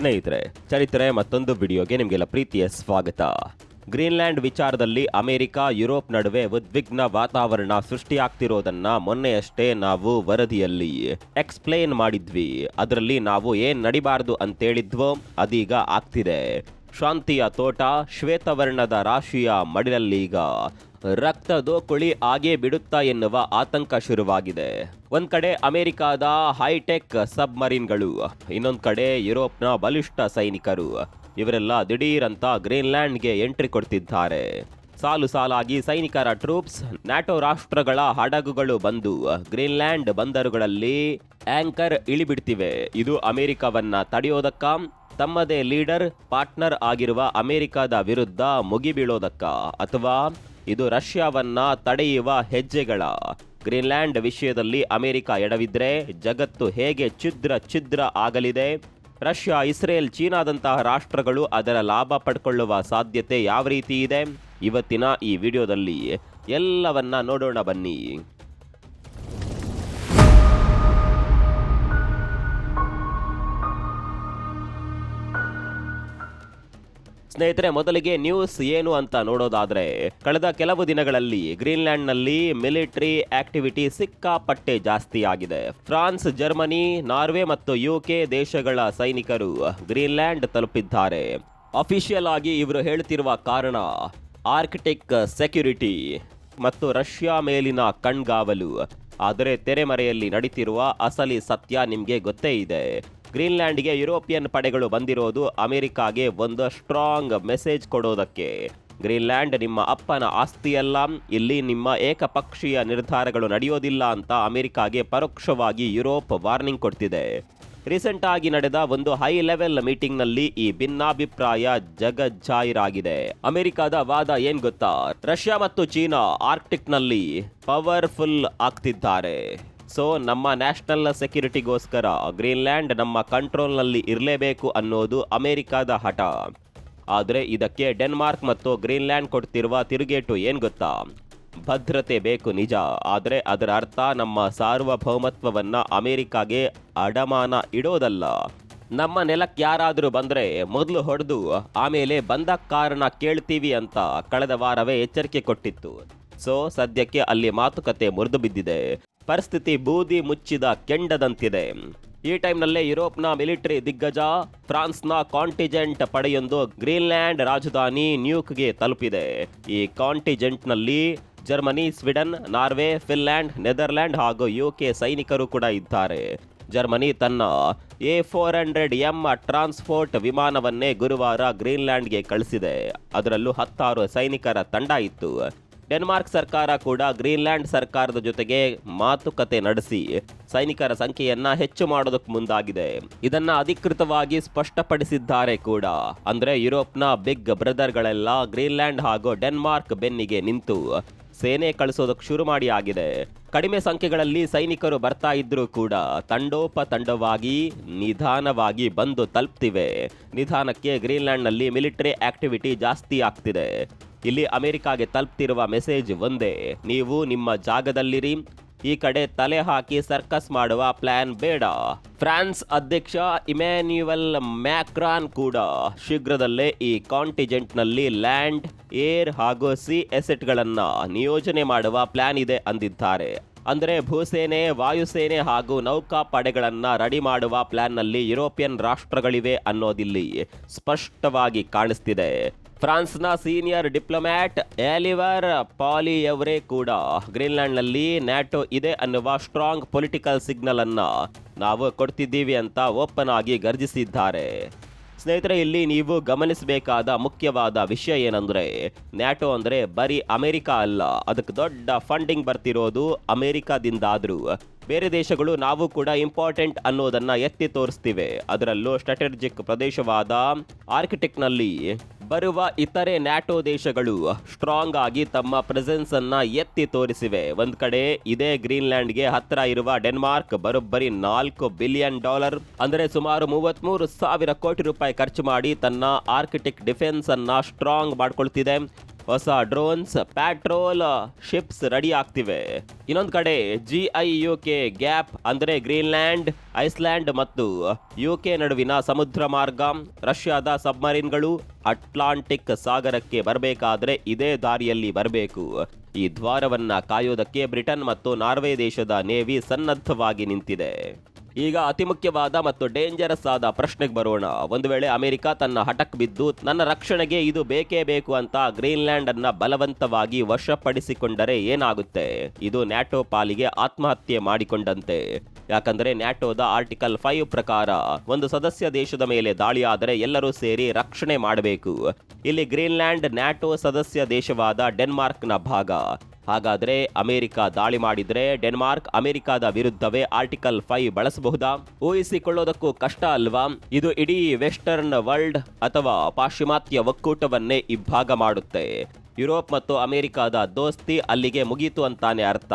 ಸ್ನೇಹಿತರೆ, ಚರಿತ್ರೆ ಮತ್ತೊಂದು ವಿಡಿಯೋಗೆ ನಿಮಗೆಲ್ಲ ಪ್ರೀತಿಯ ಸ್ವಾಗತ. ಗ್ರೀನ್ಲ್ಯಾಂಡ್ ವಿಚಾರದಲ್ಲಿ ಅಮೆರಿಕ ಯುರೋಪ್ ನಡುವೆ ಉದ್ವಿಗ್ನ ವಾತಾವರಣ ಸೃಷ್ಟಿಯಾಗ್ತಿರೋದನ್ನ ಮೊನ್ನೆಯಷ್ಟೇ ನಾವು ವರದಿಯಲ್ಲಿ ಎಕ್ಸ್ಪ್ಲೇನ್ ಮಾಡಿದ್ವಿ. ಅದರಲ್ಲಿ ನಾವು ಏನ್ ನಡಿಬಾರದು ಅಂತೇಳಿದ್ವೋ ಅದೀಗ ಆಗ್ತಿದೆ. ಶಾಂತಿಯ ತೋಟ ಶ್ವೇತವರ್ಣದ ರಾಶಿಯ ಮಡಿಲಲ್ಲೀಗ ರಕ್ತದೋಕುಳಿ ಆಗೇ ಬಿಡುತ್ತಾ ಎನ್ನುವ ಆತಂಕ ಶುರುವಾಗಿದೆ. ಒಂದ್ ಕಡೆ ಅಮೆರಿಕಾದ ಹೈಟೆಕ್ ಸಬ್ಮರೀನ್ಗಳು, ಇನ್ನೊಂದ್ ಕಡೆ ಯುರೋಪ್ನ ಬಲಿಷ್ಠ ಸೈನಿಕರು. ಇವರೆಲ್ಲ ದಿಢೀರಂತ ಗ್ರೀನ್ಲ್ಯಾಂಡ್ಗೆ ಎಂಟ್ರಿ ಕೊಡ್ತಿದ್ದಾರೆ. ಸಾಲು ಸಾಲಾಗಿ ಸೈನಿಕರ ಟ್ರೂಪ್ಸ್, ನ್ಯಾಟೋ ರಾಷ್ಟ್ರಗಳ ಹಡಗುಗಳು ಬಂದು ಗ್ರೀನ್ಲ್ಯಾಂಡ್ ಬಂದರುಗಳಲ್ಲಿ ಆಂಕರ್ ಇಳಿಬಿಡ್ತಿವೆ. ಇದು ಅಮೆರಿಕವನ್ನ ತಡೆಯೋದಕ್ಕ, ತಮ್ಮದೇ ಲೀಡರ್ ಪಾರ್ಟ್ನರ್ ಆಗಿರುವ ಅಮೆರಿಕದ ವಿರುದ್ಧ ಮುಗಿಬೀಳೋದಕ್ಕ, ಅಥವಾ ಇದು ರಷ್ಯಾವನ್ನ ತಡೆಯುವ ಹೆಜ್ಜೆಗಳ? ಗ್ರೀನ್ಲ್ಯಾಂಡ್ ವಿಷಯದಲ್ಲಿ ಅಮೆರಿಕ ಎಡವಿದ್ರೆ ಜಗತ್ತು ಹೇಗೆ ಛಿದ್ರ ಆಗಲಿದೆ? ರಷ್ಯಾ, ಇಸ್ರೇಲ್, ಚೀನಾದಂತಹ ರಾಷ್ಟ್ರಗಳು ಅದರ ಲಾಭ ಪಡ್ಕೊಳ್ಳುವ ಸಾಧ್ಯತೆ ಯಾವ ರೀತಿ ಇದೆ? ಇವತ್ತಿನ ಈ ವಿಡಿಯೋದಲ್ಲಿ ಎಲ್ಲವನ್ನ ನೋಡೋಣ ಬನ್ನಿ. ಸ್ನೇಹಿತರೆ, ಮೊದಲಿಗೆ ನ್ಯೂಸ್ ಏನು ಅಂತ ನೋಡೋದಾದ್ರೆ, ಕಳೆದ ಕೆಲವು ದಿನಗಳಲ್ಲಿ ಗ್ರೀನ್ಲ್ಯಾಂಡ್ನಲ್ಲಿ ಮಿಲಿಟರಿ ಆಕ್ಟಿವಿಟಿ ಸಿಕ್ಕಾಪಟ್ಟೆ ಜಾಸ್ತಿ ಆಗಿದೆ. ಫ್ರಾನ್ಸ್, ಜರ್ಮನಿ, ನಾರ್ವೆ ಮತ್ತು ಯುಕೆ ದೇಶಗಳ ಸೈನಿಕರು ಗ್ರೀನ್ಲ್ಯಾಂಡ್ ತಲುಪಿದ್ದಾರೆ. ಅಫಿಷಿಯಲ್ ಆಗಿ ಇವರು ಹೇಳ್ತಿರುವ ಕಾರಣ ಆರ್ಕ್ಟಿಕ್ ಸೆಕ್ಯೂರಿಟಿ ಮತ್ತು ರಷ್ಯಾ ಮೇಲಿನ ಕಣ್ಗಾವಲು. ಆದರೆ ತೆರೆಮರೆಯಲ್ಲಿ ನಡೀತಿರುವ ಅಸಲಿ ಸತ್ಯ ನಿಮಗೆ ಗೊತ್ತೇ ಇದೆ. ಗ್ರೀನ್ಲ್ಯಾಂಡ್ಗೆ ಯುರೋಪಿಯನ್ ಪಡೆಗಳು ಬಂದಿರೋದು ಅಮೆರಿಕಾಗೆ ಒಂದು ಸ್ಟ್ರಾಂಗ್ ಮೆಸೇಜ್ ಕೊಡೋದಕ್ಕೆ. ಗ್ರೀನ್ಲ್ಯಾಂಡ್ ನಿಮ್ಮ ಅಪ್ಪನ ಆಸ್ತಿಯಲ್ಲ, ಇಲ್ಲಿ ನಿಮ್ಮ ಏಕಪಕ್ಷೀಯ ನಿರ್ಧಾರಗಳು ನಡೆಯೋದಿಲ್ಲ ಅಂತ ಅಮೆರಿಕಾಗೆ ಪರೋಕ್ಷವಾಗಿ ಯುರೋಪ್ ವಾರ್ನಿಂಗ್ ಕೊಡ್ತಿದೆ. ರೀಸೆಂಟ್ ಆಗಿ ನಡೆದ ಒಂದು ಹೈ ಲೆವೆಲ್ ಮೀಟಿಂಗ್ ನಲ್ಲಿ ಈ ಭಿನ್ನಾಭಿಪ್ರಾಯ ಜಗಜ್ಜಾಹಿರಾಗಿದೆ. ಅಮೆರಿಕದ ವಾದ ಏನ್ ಗೊತ್ತಾ? ರಷ್ಯಾ ಮತ್ತು ಚೀನಾ ಆರ್ಕ್ಟಿಕ್ ನಲ್ಲಿ ಪವರ್ಫುಲ್ ಆಗ್ತಿದ್ದಾರೆ. ಸೊ ನಮ್ಮ ನ್ಯಾಷನಲ್ ಸೆಕ್ಯೂರಿಟಿಗೋಸ್ಕರ ಗ್ರೀನ್ಲ್ಯಾಂಡ್ ನಮ್ಮ ಕಂಟ್ರೋಲ್ನಲ್ಲಿ ಇರಲೇಬೇಕು ಅನ್ನೋದು ಅಮೆರಿಕದ ಹಠ. ಆದರೆ ಇದಕ್ಕೆ ಡೆನ್ಮಾರ್ಕ್ ಮತ್ತು ಗ್ರೀನ್ಲ್ಯಾಂಡ್ ಕೊಡ್ತಿರುವ ತಿರುಗೇಟು ಏನ್ ಗೊತ್ತಾ? ಭದ್ರತೆ ಬೇಕು ನಿಜ, ಆದರೆ ಅದರ ಅರ್ಥ ನಮ್ಮ ಸಾರ್ವಭೌಮತ್ವವನ್ನ ಅಮೆರಿಕಾಗೆ ಅಡಮಾನ ಇಡೋದಲ್ಲ. ನಮ್ಮ ನೆಲಕ್ಕೆ ಯಾರಾದರೂ ಬಂದ್ರೆ ಮೊದಲು ಹೊಡೆದು ಆಮೇಲೆ ಬಂದ ಕಾರಣ ಕೇಳ್ತೀವಿ ಅಂತ ಕಳೆದ ವಾರವೇ ಎಚ್ಚರಿಕೆ ಕೊಟ್ಟಿತ್ತು. ಸೊ ಸದ್ಯಕ್ಕೆ ಅಲ್ಲಿ ಮಾತುಕತೆ ಮುರಿದು ಬಿದ್ದಿದೆ. ಪರಿಸ್ಥಿತಿ ಬೂದಿ ಮುಚ್ಚಿದ ಕೆಂಡದಂತಿದೆ. ಈ ಟೈಮ್ನಲ್ಲೇ ಯುರೋಪ್ನ ಮಿಲಿಟರಿ ದಿಗ್ಗಜ ಫ್ರಾನ್ಸ್ನ ಕಾಂಟಿಜೆಂಟ್ ಪಡೆಯೊಂದು ಗ್ರೀನ್ಲ್ಯಾಂಡ್ ರಾಜಧಾನಿ ನ್ಯೂಕ್ಗೆ ತಲುಪಿದೆ. ಈ ಕಾಂಟಿಜೆಂಟ್ನಲ್ಲಿ Germany, Sweden, Norway, Finland, Netherland ಹಾಗೂ ಯುಕೆ ಸೈನಿಕರು ಕೂಡ ಇದ್ದಾರೆ. ಜರ್ಮನಿ ತನ್ನ A400M ಟ್ರಾನ್ಸ್ಪೋರ್ಟ್ ವಿಮಾನವನ್ನೇ ಗುರುವಾರ ಗ್ರೀನ್ಲ್ಯಾಂಡ್ಗೆ ಕಳಿಸಿದೆ. ಅದರಲ್ಲೂ 16 ಸೈನಿಕರ ತಂಡ ಇತ್ತು. ಡೆನ್ಮಾರ್ಕ್ ಸರ್ಕಾರ ಕೂಡ ಗ್ರೀನ್ಲ್ಯಾಂಡ್ ಸರ್ಕಾರದ ಜೊತೆಗೆ ಮಾತುಕತೆ ನಡೆಸಿ ಸೈನಿಕರ ಸಂಖ್ಯೆಯನ್ನ ಹೆಚ್ಚು ಮಾಡೋದಕ್ಕೆ ಮುಂದಾಗಿದೆ. ಇದನ್ನ ಅಧಿಕೃತವಾಗಿ ಸ್ಪಷ್ಟಪಡಿಸಿದ್ದಾರೆ ಕೂಡ. ಅಂದ್ರೆ ಯುರೋಪ್ನ ಬಿಗ್ ಬ್ರದರ್ಗಳೆಲ್ಲ ಗ್ರೀನ್ಲ್ಯಾಂಡ್ ಹಾಗೂ ಡೆನ್ಮಾರ್ಕ್ ಬೆನ್ನಿಗೆ ನಿಂತು ಸೇನೆ ಕಳಿಸೋದಕ್ಕೆ ಶುರು ಮಾಡಿ ಆಗಿದೆ. ಕಡಿಮೆ ಸಂಖ್ಯೆಗಳಲ್ಲಿ ಸೈನಿಕರು ಬರ್ತಾ ಇದ್ರೂ ಕೂಡ ತಂಡೋಪತಂಡವಾಗಿ ನಿಧಾನವಾಗಿ ಬಂದು ತಲುಪ್ತಿವೆ. ನಿಧಾನಕ್ಕೆ ಗ್ರೀನ್ಲ್ಯಾಂಡ್ನಲ್ಲಿ ಮಿಲಿಟರಿ ಆಕ್ಟಿವಿಟಿ ಜಾಸ್ತಿ ಆಗ್ತಿದೆ. ಇಲ್ಲಿ ಅಮೆರಿಕಾಗೆ ತಲುಪ್ತಿರುವ ಮೆಸೇಜ್ ಒಂದೇ: ನೀವು ನಿಮ್ಮ ಜಾಗದಲ್ಲಿರಿ, ಈ ಕಡೆ ತಲೆ ಹಾಕಿ ಸರ್ಕಸ್ ಮಾಡುವ ಪ್ಲಾನ್ ಬೇಡ. ಫ್ರಾನ್ಸ್ ಅಧ್ಯಕ್ಷ ಇಮ್ಯಾನ್ಯುಯಲ್ ಮ್ಯಾಕ್ರಾನ್ ಕೂಡ ಶೀಘ್ರದಲ್ಲೇ ಈ ಕಾಂಟಿಜೆಂಟ್ನಲ್ಲಿ ಲ್ಯಾಂಡ್, ಏರ್ ಹಾಗೂ ಸಿ ಎಸೆಟ್ಗಳನ್ನ ನಿಯೋಜನೆ ಮಾಡುವ ಪ್ಲಾನ್ ಇದೆ ಅಂದಿದ್ದಾರೆ. ಅಂದರೆ ಭೂಸೇನೆ, ವಾಯುಸೇನೆ ಹಾಗೂ ನೌಕಾ ಪಡೆಗಳನ್ನ ರೆಡಿ ಮಾಡುವ ಪ್ಲಾನ್ನಲ್ಲಿ ಯುರೋಪಿಯನ್ ರಾಷ್ಟ್ರಗಳಿವೆ ಅನ್ನೋದಿಲ್ಲಿ ಸ್ಪಷ್ಟವಾಗಿ ಕಾಣಿಸ್ತಿದೆ. ಫ್ರಾನ್ಸ್ನ ಸೀನಿಯರ್ ಡಿಪ್ಲೊಮ್ಯಾಟ್ ಆಲಿವರ್ ಪಾಲಿಯವರೇ ಕೂಡ ಗ್ರೀನ್ಲ್ಯಾಂಡ್ನಲ್ಲಿ ನ್ಯಾಟೋ ಇದೆ ಅನ್ನುವ ಸ್ಟ್ರಾಂಗ್ ಪೊಲಿಟಿಕಲ್ ಸಿಗ್ನಲ್ ಅನ್ನ ನಾವು ಕೊಡ್ತಿದ್ದೀವಿ ಅಂತ ಓಪನ್ ಆಗಿ ಗರ್ಜಿಸಿದ್ದಾರೆ. ಸ್ನೇಹಿತರೆ, ಇಲ್ಲಿ ನೀವು ಗಮನಿಸಬೇಕಾದ ಮುಖ್ಯವಾದ ವಿಷಯ ಏನಂದ್ರೆ, ನ್ಯಾಟೋ ಅಂದ್ರೆ ಬರೀ ಅಮೆರಿಕ ಅಲ್ಲ, ಅದಕ್ಕೆ ದೊಡ್ಡ ಫಂಡಿಂಗ್ ಬರ್ತಿರೋದು ಅಮೆರಿಕದಿಂದಾದ್ರೂ ಬೇರೆ ದೇಶಗಳು ನಾವು ಕೂಡ ಇಂಪಾರ್ಟೆಂಟ್ ಅನ್ನೋದನ್ನ ಎತ್ತಿ ತೋರಿಸ್ತಿವೆ. ಅದರಲ್ಲೂ ಸ್ಟ್ರಾಟಜಿಕ್ ಪ್ರದೇಶವಾದ ಆರ್ಕ್ಟಿಕ್ನಲ್ಲಿ ಬರುವ ಇತರೆ ನ್ಯಾಟೋ ದೇಶಗಳು ಸ್ಟ್ರಾಂಗ್ ಆಗಿ ತಮ್ಮ ಪ್ರೆಸೆನ್ಸ್ ಅನ್ನ ಎತ್ತಿ ತೋರಿಸಿವೆ. ಒಂದ್ ಕಡೆ ಇದೇ ಗ್ರೀನ್ಲ್ಯಾಂಡ್ಗೆ ಹತ್ತಿರ ಇರುವ ಡೆನ್ಮಾರ್ಕ್ ಬರೋಬ್ಬರಿ $4 ಬಿಲಿಯನ್, ಅಂದರೆ ಸುಮಾರು 33,000 ಕೋಟಿ ರೂಪಾಯಿ ಖರ್ಚು ಮಾಡಿ ತನ್ನ ಆರ್ಕ್ಟಿಕ್ ಡಿಫೆನ್ಸ್ ಅನ್ನ ಸ್ಟ್ರಾಂಗ್ ಮಾಡ್ಕೊಳ್ತಿದೆ. ಹೊಸ ಡ್ರೋನ್ಸ್, ಪ್ಯಾಟ್ರೋಲ್ ಶಿಪ್ಸ್ ರೆಡಿ ಆಗ್ತಿವೆ. ಇನ್ನೊಂದ್ ಕಡೆ GIUK ಗ್ಯಾಪ್ ಅಂದ್ರೆ ಗ್ರೀನ್ಲ್ಯಾಂಡ್, ಐಸ್ಲ್ಯಾಂಡ್ ಮತ್ತು UK ನಡುವಿನ ಸಮುದ್ರ ಮಾರ್ಗ. ರಷ್ಯಾದ ಸಬ್ಮರೀನ್ಗಳು ಅಟ್ಲಾಂಟಿಕ್ ಸಾಗರಕ್ಕೆ ಬರಬೇಕಾದ್ರೆ ಇದೇ ದಾರಿಯಲ್ಲಿ ಬರಬೇಕು. ಈ ದ್ವಾರವನ್ನ ಕಾಯೋದಕ್ಕೆ ಬ್ರಿಟನ್ ಮತ್ತು ನಾರ್ವೆ ದೇಶದ ನೇವಿ ಸನ್ನದ್ಧವಾಗಿ ನಿಂತಿದೆ. ಈಗ ಅತಿ ಮುಖ್ಯವಾದ ಮತ್ತು ಡೇಂಜರಸ್ ಆದ ಪ್ರಶ್ನೆಗೆ ಬರೋಣ. ಒಂದು ವೇಳೆ ಅಮೆರಿಕ ತನ್ನ ಹಠಕ್ ಬಿದ್ದು ನನ್ನ ರಕ್ಷಣೆಗೆ ಇದು ಬೇಕೇ ಬೇಕು ಅಂತ ಗ್ರೀನ್ಲ್ಯಾಂಡ್ ಅನ್ನ ಬಲವಂತವಾಗಿ ವಶಪಡಿಸಿಕೊಂಡರೆ ಏನಾಗುತ್ತೆ? ಇದು ನ್ಯಾಟೋ ಪಾಲಿಗೆ ಆತ್ಮಹತ್ಯೆ ಮಾಡಿಕೊಂಡಂತೆ. ಯಾಕಂದ್ರೆ ನ್ಯಾಟೋದ ಆರ್ಟಿಕಲ್ 5 ಪ್ರಕಾರ ಒಂದು ಸದಸ್ಯ ದೇಶದ ಮೇಲೆ ದಾಳಿಯಾದರೆ ಎಲ್ಲರೂ ಸೇರಿ ರಕ್ಷಣೆ ಮಾಡಬೇಕು. ಇಲ್ಲಿ ಗ್ರೀನ್ಲ್ಯಾಂಡ್ ನ್ಯಾಟೋ ಸದಸ್ಯ ದೇಶವಾದ ಡೆನ್ಮಾರ್ಕ್ನ ಭಾಗ. ಹಾಗಾದ್ರೆ ಅಮೆರಿಕ ದಾಳಿ ಮಾಡಿದ್ರೆ ಡೆನ್ಮಾರ್ಕ್ ಅಮೆರಿಕದ ವಿರುದ್ಧವೇ ಆರ್ಟಿಕಲ್ 5 ಬಳಸಬಹುದಾ? ಊಹಿಸಿಕೊಳ್ಳೋದಕ್ಕೂ ಕಷ್ಟ ಅಲ್ವಾ? ಇದು ಇಡೀ ವೆಸ್ಟರ್ನ್ ವರ್ಲ್ಡ್ ಅಥವಾ ಪಾಶ್ಚಿಮಾತ್ಯ ಒಕ್ಕೂಟವನ್ನೇ ಇಬ್ಬಾಗ ಮಾಡುತ್ತೆ. ಯುರೋಪ್ ಮತ್ತು ಅಮೆರಿಕದ ದೋಸ್ತಿ ಅಲ್ಲಿಗೆ ಮುಗೀತು ಅಂತಾನೆ ಅರ್ಥ.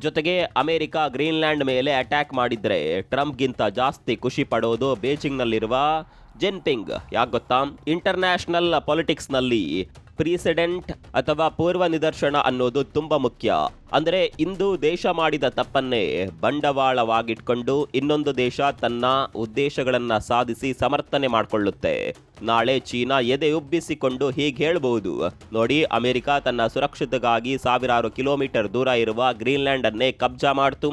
ಜೊತೆಗೆ ಅಮೆರಿಕ ಗ್ರೀನ್ಲ್ಯಾಂಡ್ ಮೇಲೆ ಅಟ್ಯಾಕ್ ಮಾಡಿದ್ರೆ ಟ್ರಂಪ್ಗಿಂತ ಜಾಸ್ತಿ ಖುಷಿ ಪಡೋದು ಬೇಜಿಂಗ್ನಲ್ಲಿರುವ ಜಿನ್ಪಿಂಗ್. ಯಾಕೆ ಗೊತ್ತಾ? ಇಂಟರ್ನ್ಯಾಷನಲ್ ಪಾಲಿಟಿಕ್ಸ್ನಲ್ಲಿ ಪ್ರಿಸಿಡೆಂಟ್ ಅಥವಾ ಪೂರ್ವ ನಿದರ್ಶನ ಅನ್ನೋದು ತುಂಬಾ ಮುಖ್ಯ. ಅಂದ್ರೆ ಇಂದು ದೇಶ ಮಾಡಿದ ತಪ್ಪನ್ನೇ ಬಂಡವಾಳವಾಗಿಟ್ಕೊಂಡು ಇನ್ನೊಂದು ದೇಶ ತನ್ನ ಉದ್ದೇಶಗಳನ್ನ ಸಾಧಿಸಿ ಸಮರ್ಥನೆ ಮಾಡಿಕೊಳ್ಳುತ್ತೆ. ನಾಳೆ ಚೀನಾ ಎದೆ ಉಬ್ಬಿಸಿಕೊಂಡು ಹೀಗೆ ಹೇಳ್ಬಹುದು, ನೋಡಿ ಅಮೆರಿಕ ತನ್ನ ಸುರಕ್ಷತೆಗಾಗಿ ಸಾವಿರಾರು ಕಿಲೋಮೀಟರ್ ದೂರ ಇರುವ ಗ್ರೀನ್ಲ್ಯಾಂಡ್ ಅನ್ನೇ ಕಬ್ಜಾ ಮಾಡ್ತು.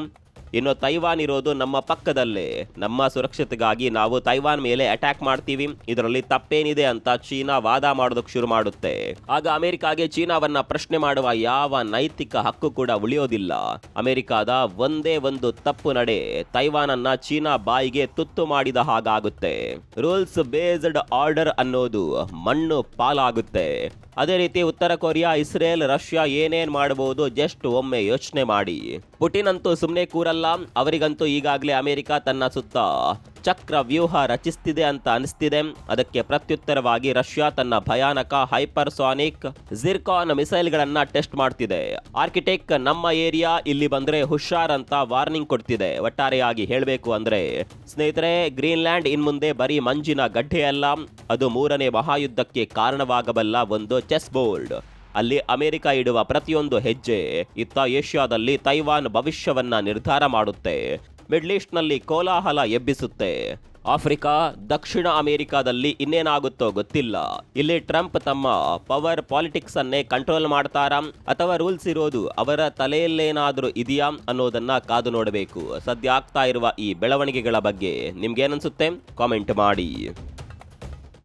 ಇನ್ನು ತೈವಾನ್ ಇರೋದು ನಮ್ಮ ಪಕ್ಕದಲ್ಲೇ, ನಮ್ಮ ಸುರಕ್ಷತೆಗಾಗಿ ನಾವು ತೈವಾನ್ ಮೇಲೆ ಅಟ್ಯಾಕ್ ಮಾಡ್ತೀವಿ, ಇದರಲ್ಲಿ ತಪ್ಪೇನಿದೆ ಅಂತ ಚೀನಾ ವಾದ ಮಾಡೋದಕ್ಕೆ ಶುರು ಮಾಡುತ್ತೆ. ಆಗ ಅಮೆರಿಕಾಗೆ ಚೀನಾವನ್ನ ಪ್ರಶ್ನೆ ಮಾಡುವ ಯಾವ ನೈತಿಕ ಹಕ್ಕು ಕೂಡ ಉಳಿಯೋದಿಲ್ಲ. ಅಮೆರಿಕಾದ ಒಂದೇ ಒಂದು ತಪ್ಪು ನಡೆ ತೈವಾನ್ ಅನ್ನ ಚೀನಾ ಬಾಯಿಗೆ ತುತ್ತು ಮಾಡಿದ ಹಾಗಾಗುತ್ತೆ. ರೂಲ್ಸ್ ಬೇಸ್ಡ್ ಆರ್ಡರ್ ಅನ್ನೋದು ಮಣ್ಣು ಪಾಲಾಗುತ್ತೆ. ಅದೇ ರೀತಿ ಉತ್ತರ ಕೊರಿಯಾ, ಇಸ್ರೇಲ್, ರಷ್ಯಾ ಏನೇನ್ ಮಾಡಬಹುದು ಜಸ್ಟ್ ಒಮ್ಮೆ ಯೋಚನೆ ಮಾಡಿ. ಪುಟಿನ್ ಅಂತೂ ಸುಮ್ಮನೆ ಕೂರಲ್ಲ. ಅವರಿಗಂತೂ ಈಗಾಗಲೇ ಅಮೆರಿಕ ತನ್ನ ಸುತ್ತ ಚಕ್ರ ವ್ಯೂಹ ರಚಿಸ್ತಿದೆ ಅಂತ ಅನಿಸ್ತಿದೆ. ಅದಕ್ಕೆ ಪ್ರತ್ಯುತ್ತರವಾಗಿ ರಷ್ಯಾ ತನ್ನ ಭಯಾನಕ ಹೈಪರ್ಸಾನಿಕ್ ಜಿರ್ಕಾನ್ ಮಿಸೈಲ್ಗಳನ್ನ ಟೆಸ್ಟ್ ಮಾಡ್ತಿದೆ. ಆರ್ಕಿಟೆಕ್ ನಮ್ಮ ಏರಿಯಾ ಇಲ್ಲಿ ಬಂದ್ರೆ ಹುಷಾರ್ ಅಂತ ವಾರ್ನಿಂಗ್ ಕೊಡ್ತಿದೆ. ಒಟ್ಟಾರೆಯಾಗಿ ಹೇಳಬೇಕು ಅಂದ್ರೆ ಸ್ನೇಹಿತರೆ, ಗ್ರೀನ್ಲ್ಯಾಂಡ್ ಇನ್ಮುಂದೆ ಬರೀ ಮಂಜಿನ ಗಡ್ಡೆ ಅಲ್ಲ, ಅದು 3ನೇ ಮಹಾಯುದ್ಧಕ್ಕೆ ಕಾರಣವಾಗಬಲ್ಲ ಒಂದು ಚೆಸ್ ಬೋರ್ಡ್. ಅಲ್ಲಿ ಅಮೆರಿಕ ಇಡುವ ಪ್ರತಿಯೊಂದು ಹೆಜ್ಜೆ ಇತ್ತ ಏಷ್ಯಾದಲ್ಲಿ ತೈವಾನ್ ಭವಿಷ್ಯವನ್ನ ನಿರ್ಧಾರ ಮಾಡುತ್ತೆ. ಮಿಡ್ಲ್ ಈಸ್ಟ್ ನಲ್ಲಿ ಕೋಲಾಹಲ ಎಬ್ಬಿಸುತ್ತೆ. ಆಫ್ರಿಕಾ, ದಕ್ಷಿಣ ಅಮೆರಿಕಾದಲ್ಲಿ ಇನ್ನೇನಾಗುತ್ತೋ ಗೊತ್ತಿಲ್ಲ. ಇಲ್ಲಿ ಟ್ರಂಪ್ ತಮ್ಮ ಪವರ್ ಪಾಲಿಟಿಕ್ಸ್ ಅನ್ನೇ ಕಂಟ್ರೋಲ್ ಮಾಡ್ತಾರಾ ಅಥವಾ ರೂಲ್ಸ್ ಇರೋದು ಅವರ ತಲೆಯಲ್ಲೇನಾದ್ರೂ ಇದೆಯಾ ಅನ್ನೋದನ್ನ ಕಾದು ನೋಡಬೇಕು. ಸದ್ಯ ಆಗ್ತಾ ಇರುವ ಈ ಬೆಳವಣಿಗೆಗಳ ಬಗ್ಗೆ ನಿಮ್ಗೇನನ್ಸುತ್ತೆ? ಕಾಮೆಂಟ್ ಮಾಡಿ.